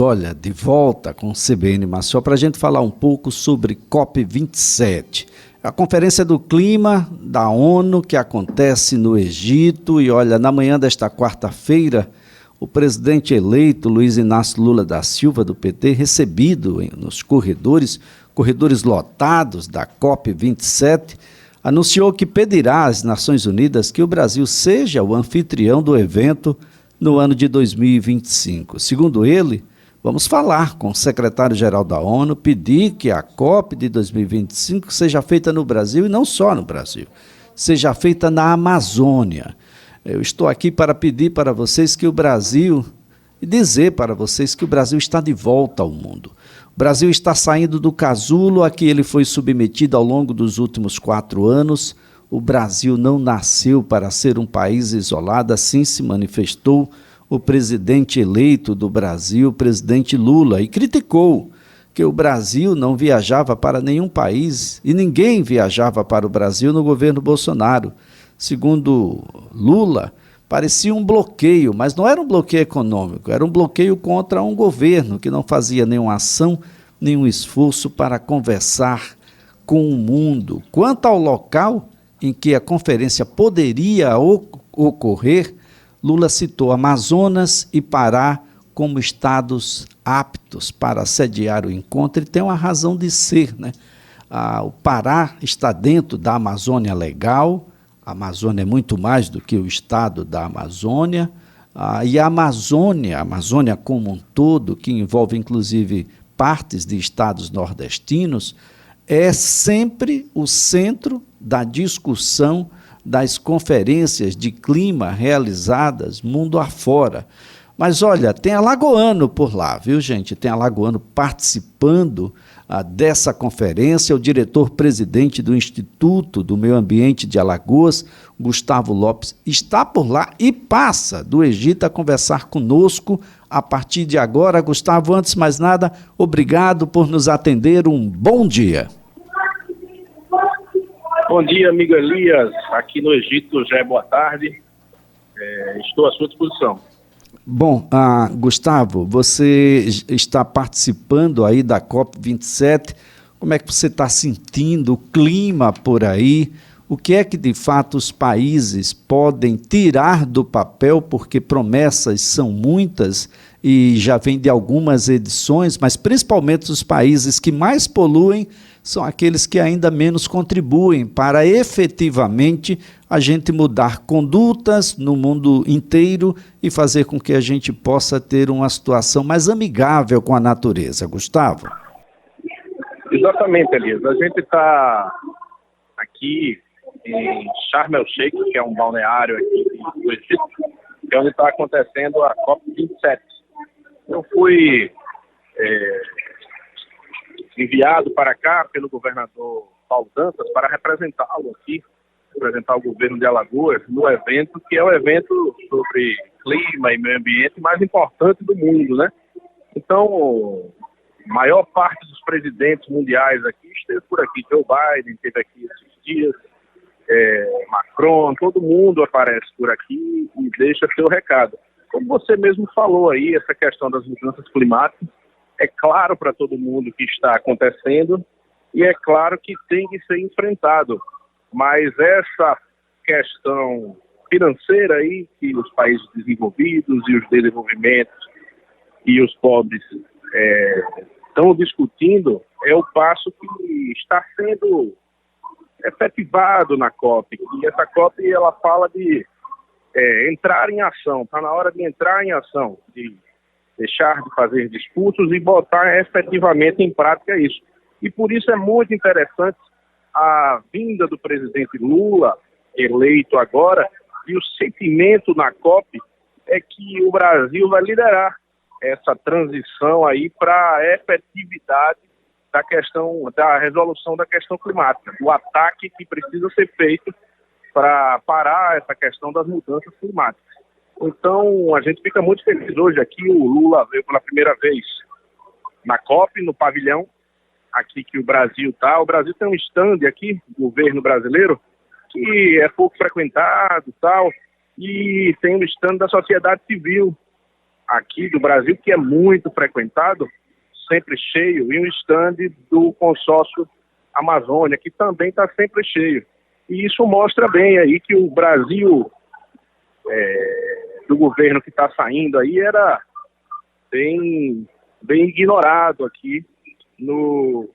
Olha, de volta com o CBN Maceió para a gente falar um pouco sobre COP27. A Conferência do Clima da ONU que acontece no Egito e olha, na manhã desta quarta-feira, o presidente eleito Luiz Inácio Lula da Silva do PT, recebido nos corredores lotados da COP27, anunciou que pedirá às Nações Unidas que o Brasil seja o anfitrião do evento no ano de 2025. Segundo ele, vamos falar com o secretário-geral da ONU, pedir que a COP de 2025 seja feita no Brasil e não só no Brasil, seja feita na Amazônia. Eu estou aqui para pedir para vocês que o Brasil, e dizer para vocês que o Brasil está de volta ao mundo. O Brasil está saindo do casulo a que ele foi submetido ao longo dos últimos 4 anos. O Brasil não nasceu para ser um país isolado, assim se manifestou o presidente eleito do Brasil, o presidente Lula, e criticou que o Brasil não viajava para nenhum país e ninguém viajava para o Brasil no governo Bolsonaro. Segundo Lula, parecia um bloqueio, mas não era um bloqueio econômico, era um bloqueio contra um governo que não fazia nenhuma ação, nenhum esforço para conversar com o mundo. Quanto ao local em que a conferência poderia ocorrer, Lula citou Amazonas e Pará como estados aptos para sediar o encontro e tem uma razão de ser, né? O Pará está dentro da Amazônia Legal, a Amazônia é muito mais do que o estado da Amazônia, e a Amazônia como um todo, que envolve inclusive partes de estados nordestinos, é sempre o centro da discussão das conferências de clima realizadas mundo afora. Mas olha, tem alagoano por lá, viu gente? Tem alagoano participando dessa conferência, o diretor-presidente do Instituto do Meio Ambiente de Alagoas, Gustavo Lopes, está por lá e passa do Egito a conversar conosco a partir de agora. Gustavo, antes de mais nada, obrigado por nos atender, um bom dia. Bom dia, amigo Elias. Aqui no Egito já é boa tarde. Estou à sua disposição. Bom, Gustavo, você está participando aí da COP27. Como é que você está sentindo o clima por aí? O que é que, de fato, os países podem tirar do papel? Porque promessas são muitas e já vem de algumas edições, mas principalmente os países que mais poluem são aqueles que ainda menos contribuem para efetivamente a gente mudar condutas no mundo inteiro e fazer com que a gente possa ter uma situação mais amigável com a natureza. Gustavo? Exatamente, Elias. A gente está aqui em Sharm el-Sheikh, que é um balneário aqui do Egito, que é onde está acontecendo a COP27. Eu fui enviado para cá pelo governador Paulo Dantas para representá-lo aqui, representar o governo de Alagoas no evento, que é o evento sobre clima e meio ambiente mais importante do mundo, né? Então, a maior parte dos presidentes mundiais aqui esteve por aqui. Joe Biden esteve aqui esses dias, Macron, todo mundo aparece por aqui e deixa seu recado. Como você mesmo falou aí, essa questão das mudanças climáticas, é claro para todo mundo que está acontecendo e é claro que tem que ser enfrentado. Mas essa questão financeira aí, que os países desenvolvidos e os desenvolvimentos e os pobres estão discutindo, é o passo que está sendo efetivado na COP. E essa COP, ela fala de entrar em ação, está na hora de entrar em ação, de deixar de fazer discursos e botar efetivamente em prática isso. E por isso é muito interessante a vinda do presidente Lula, eleito agora, e o sentimento na COP é que o Brasil vai liderar essa transição aí para a efetividade da questão, da resolução da questão climática, o ataque que precisa ser feito para parar essa questão das mudanças climáticas. Então, a gente fica muito feliz hoje aqui. O Lula veio pela primeira vez na COP, no pavilhão, aqui que o Brasil está. O Brasil tem um stand aqui, do governo brasileiro, que é pouco frequentado e tal, e tem um stand da sociedade civil aqui do Brasil, que é muito frequentado, sempre cheio, e um stand do consórcio Amazônia, que também está sempre cheio. E isso mostra bem aí que o Brasil do governo que está saindo aí era bem ignorado aqui no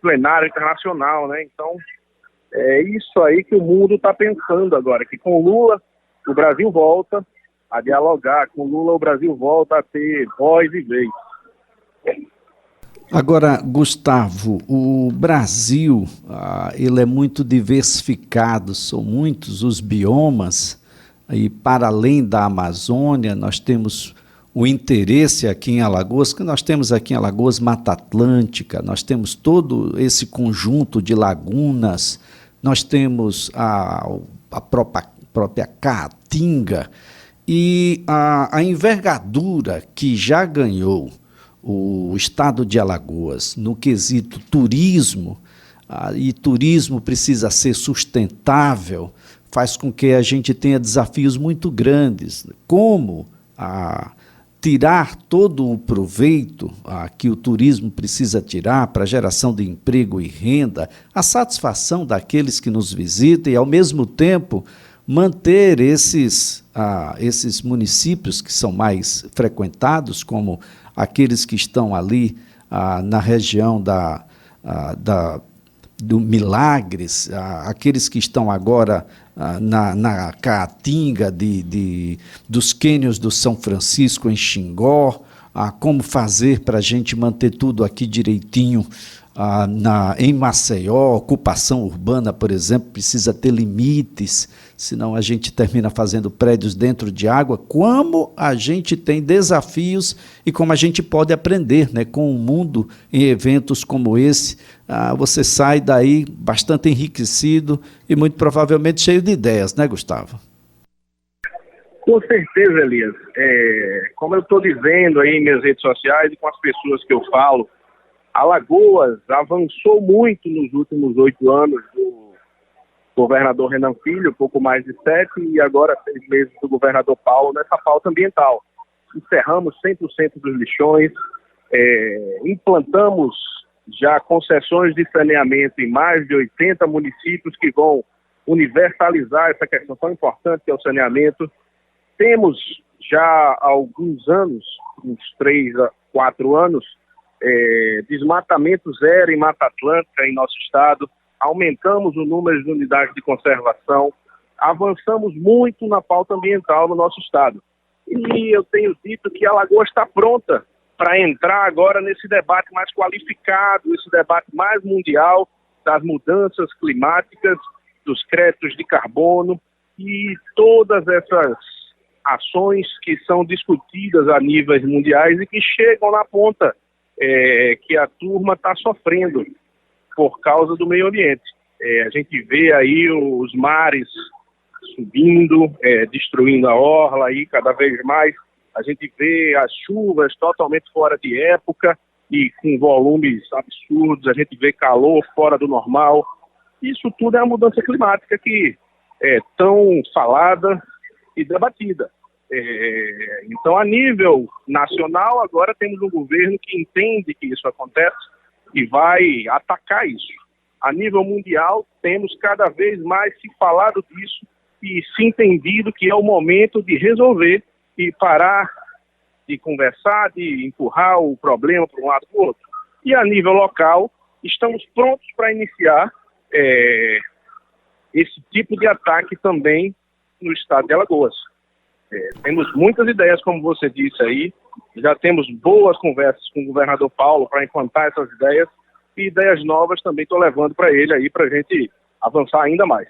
plenário internacional, né? Então, é isso aí que o mundo está pensando agora, que com Lula o Brasil volta a dialogar, com Lula o Brasil volta a ter voz e vez. Agora, Gustavo, o Brasil, ele é muito diversificado, são muitos os biomas, e para além da Amazônia, nós temos o interesse aqui em Alagoas, que nós temos aqui em Alagoas Mata Atlântica, nós temos todo esse conjunto de lagunas, nós temos a própria Caatinga, e a envergadura que já ganhou o estado de Alagoas no quesito turismo, e turismo precisa ser sustentável, faz com que a gente tenha desafios muito grandes, como tirar todo o proveito que o turismo precisa tirar para a geração de emprego e renda, a satisfação daqueles que nos visitam e, ao mesmo tempo, manter esses municípios que são mais frequentados, como aqueles que estão ali na região do Milagres, aqueles que estão agora na Caatinga, dos cânions do São Francisco em Xingó, como fazer para a gente manter tudo aqui direitinho em Maceió. Ocupação urbana, por exemplo, precisa ter limites, senão a gente termina fazendo prédios dentro de água. Como a gente tem desafios e como a gente pode aprender, né, com o mundo em eventos como esse. Você sai daí bastante enriquecido e muito provavelmente cheio de ideias, né, Gustavo? Com certeza, Elias. Como eu estou dizendo aí em minhas redes sociais e com as pessoas que eu falo, Alagoas avançou muito nos últimos 8 anos do governador Renan Filho, pouco mais de 7, e agora 6 meses do governador Paulo nessa pauta ambiental. Encerramos 100% dos lixões, implantamos já concessões de saneamento em mais de 80 municípios que vão universalizar essa questão tão importante que é o saneamento. Temos já há alguns anos, uns 3 a 4 anos, desmatamento zero em Mata Atlântica em nosso estado, aumentamos o número de unidades de conservação, avançamos muito na pauta ambiental no nosso estado. E eu tenho dito que a Alagoas está pronta para entrar agora nesse debate mais qualificado, esse debate mais mundial das mudanças climáticas, dos créditos de carbono e todas essas ações que são discutidas a níveis mundiais e que chegam na ponta que a turma está sofrendo por causa do meio ambiente. A gente vê aí os mares subindo, destruindo a orla aí cada vez mais. A gente vê as chuvas totalmente fora de época e com volumes absurdos. A gente vê calor fora do normal. Isso tudo é a mudança climática que é tão falada e debatida. Então, a nível nacional, agora temos um governo que entende que isso acontece e vai atacar isso. A nível mundial, temos cada vez mais se falado disso e se entendido que é o momento de resolver e parar de conversar, de empurrar o problema para um lado para o outro. E a nível local, estamos prontos para iniciar esse tipo de ataque também no estado de Alagoas. Temos muitas ideias, como você disse aí, já temos boas conversas com o governador Paulo para implantar essas ideias, e ideias novas também estou levando para ele aí para a gente avançar ainda mais.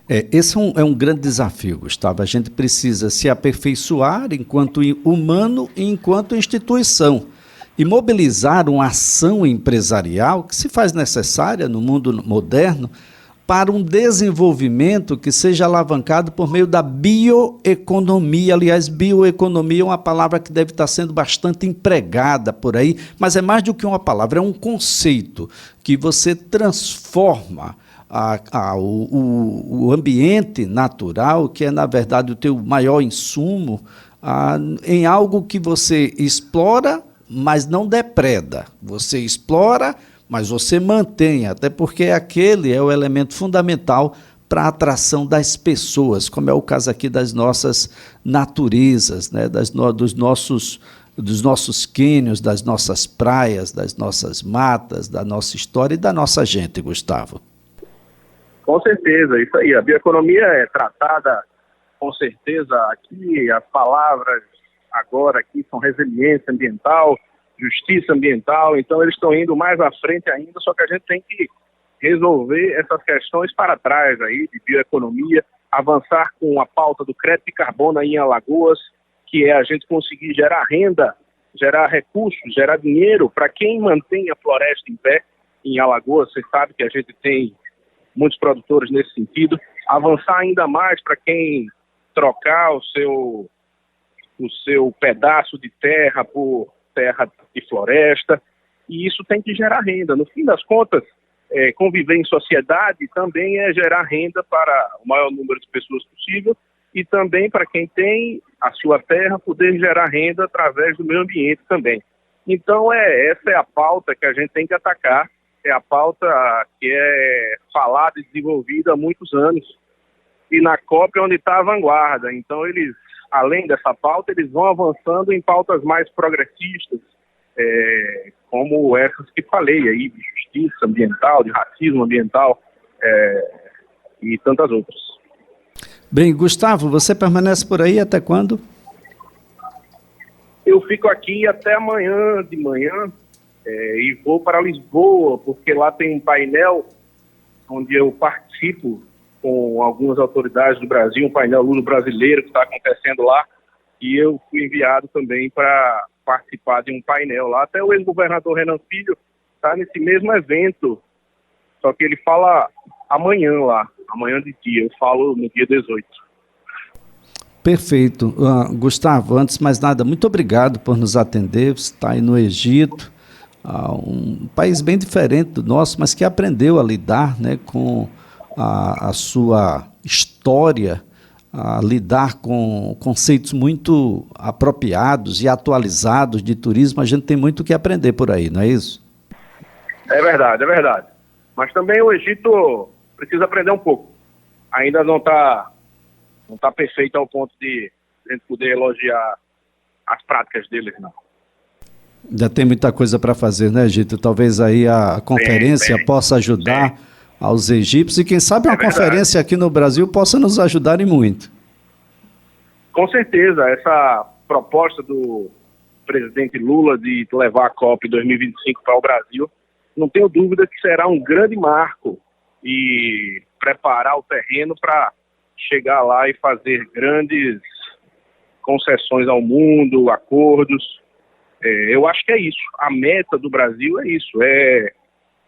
Esse é um grande desafio, Gustavo. A gente precisa se aperfeiçoar enquanto humano e enquanto instituição e mobilizar uma ação empresarial que se faz necessária no mundo moderno para um desenvolvimento que seja alavancado por meio da bioeconomia. Aliás, bioeconomia é uma palavra que deve estar sendo bastante empregada por aí, mas é mais do que uma palavra, é um conceito que você transforma o ambiente natural, que é, na verdade, o teu maior insumo, em algo que você explora, mas não depreda. Você explora, mas você mantém, até porque aquele é o elemento fundamental para a atração das pessoas, como é o caso aqui das nossas naturezas, né? Dos nossos cânions, das nossas praias, das nossas matas, da nossa história e da nossa gente, Gustavo. Com certeza, isso aí. A bioeconomia é tratada, com certeza, aqui, as palavras agora aqui são resiliência ambiental, justiça ambiental, então eles estão indo mais à frente ainda, só que a gente tem que resolver essas questões para trás aí, de bioeconomia, avançar com a pauta do crédito de carbono aí em Alagoas, que é a gente conseguir gerar renda, gerar recursos, gerar dinheiro para quem mantém a floresta em pé em Alagoas. Você sabe que a gente tem muitos produtores nesse sentido. Avançar ainda mais para quem trocar o seu pedaço de terra por terra de floresta, e isso tem que gerar renda. No fim das contas, conviver em sociedade também é gerar renda para o maior número de pessoas possível e também para quem tem a sua terra poder gerar renda através do meio ambiente também. Então, essa é a pauta que a gente tem que atacar, é a pauta que é falada e desenvolvida há muitos anos, e na COP é onde está a vanguarda. Então, eles, além dessa pauta, eles vão avançando em pautas mais progressistas, como essas que falei aí, de justiça ambiental, de racismo ambiental, e tantas outras. Bem, Gustavo, você permanece por aí até quando? Eu fico aqui até amanhã de manhã, e vou para Lisboa, porque lá tem um painel onde eu participo com algumas autoridades do Brasil, um painel Lulo brasileiro que está acontecendo lá, e eu fui enviado também para participar de um painel lá. Até o ex-governador Renan Filho está nesse mesmo evento, só que ele fala amanhã lá, amanhã de dia, eu falo no dia 18. Perfeito. Gustavo, antes de mais nada, muito obrigado por nos atender. Você está aí no Egito, um país bem diferente do nosso, mas que aprendeu a lidar, né, com a sua história, a lidar com conceitos muito apropriados e atualizados de turismo. A gente tem muito o que aprender por aí, não é isso? É verdade, é verdade. Mas também o Egito precisa aprender um pouco. Ainda não está perfeito ao ponto de a gente poder elogiar as práticas deles, não. Já tem muita coisa para fazer, né, Egito? Talvez aí a conferência possa ajudar aos egípcios, e quem sabe uma conferência aqui no Brasil possa nos ajudar e muito. Com certeza, essa proposta do presidente Lula de levar a COP 2025 para o Brasil, não tenho dúvida que será um grande marco e preparar o terreno para chegar lá e fazer grandes concessões ao mundo, acordos. Eu acho que é isso. A meta do Brasil é isso, é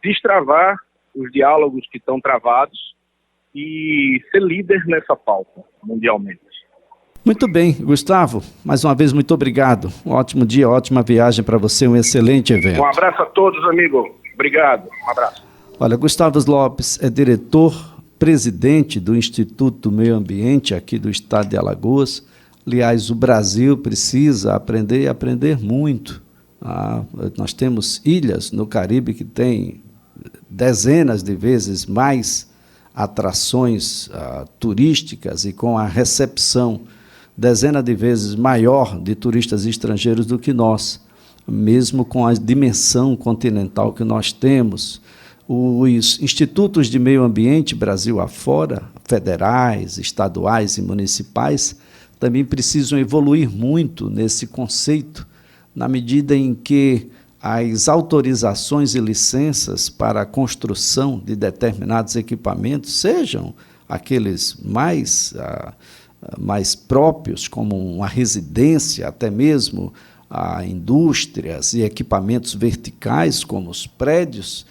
destravar os diálogos que estão travados e ser líder nessa pauta mundialmente. Muito bem, Gustavo, mais uma vez muito obrigado. Um ótimo dia, ótima viagem para você, um excelente evento. Um abraço a todos, amigo. Obrigado, um abraço. Olha, Gustavo Lopes é diretor-presidente do Instituto do Meio Ambiente aqui do estado de Alagoas. Aliás, o Brasil precisa aprender e aprender muito. Nós temos ilhas no Caribe que têm dezenas de vezes mais atrações turísticas e com a recepção dezenas de vezes maior de turistas estrangeiros do que nós, mesmo com a dimensão continental que nós temos. Os institutos de meio ambiente Brasil afora, federais, estaduais e municipais, também precisam evoluir muito nesse conceito, na medida em que as autorizações e licenças para a construção de determinados equipamentos, sejam aqueles mais próprios, como uma residência, até mesmo indústrias e equipamentos verticais, como os prédios,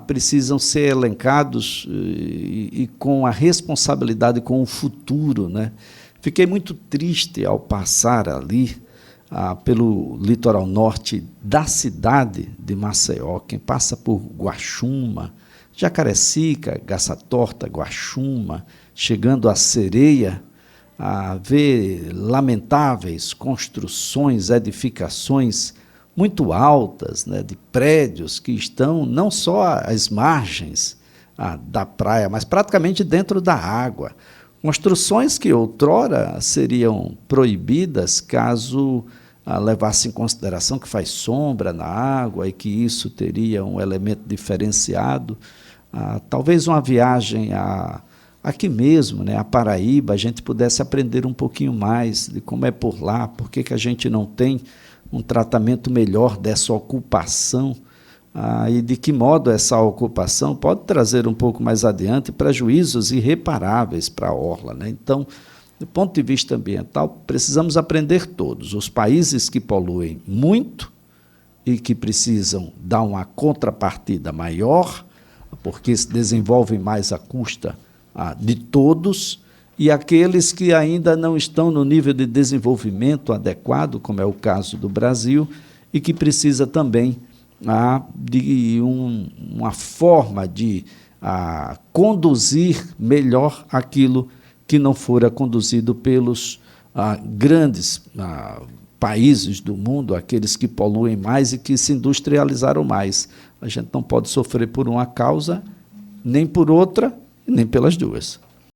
precisam ser elencados e com a responsabilidade com o futuro, né? Fiquei muito triste ao passar ali pelo litoral norte da cidade de Maceió. Quem passa por Guaxuma Jacarecica, Garça-Torta, Guaxuma, chegando a Sereia, a ver lamentáveis construções, edificações muito altas, né, de prédios que estão não só às margens da praia, mas praticamente dentro da água. Construções que outrora seriam proibidas caso levasse em consideração que faz sombra na água e que isso teria um elemento diferenciado. Talvez uma viagem aqui mesmo, né, a Paraíba, a gente pudesse aprender um pouquinho mais de como é por lá, por que a gente não tem um tratamento melhor dessa ocupação, e de que modo essa ocupação pode trazer um pouco mais adiante prejuízos irreparáveis para a orla, né? Então, do ponto de vista ambiental, precisamos aprender todos. Os países que poluem muito e que precisam dar uma contrapartida maior, porque se desenvolvem mais à custa de todos, e aqueles que ainda não estão no nível de desenvolvimento adequado, como é o caso do Brasil, e que precisa também de uma forma de conduzir melhor aquilo que não fora conduzido pelos grandes países do mundo, aqueles que poluem mais e que se industrializaram mais. A gente não pode sofrer por uma causa, nem por outra, nem pelas duas.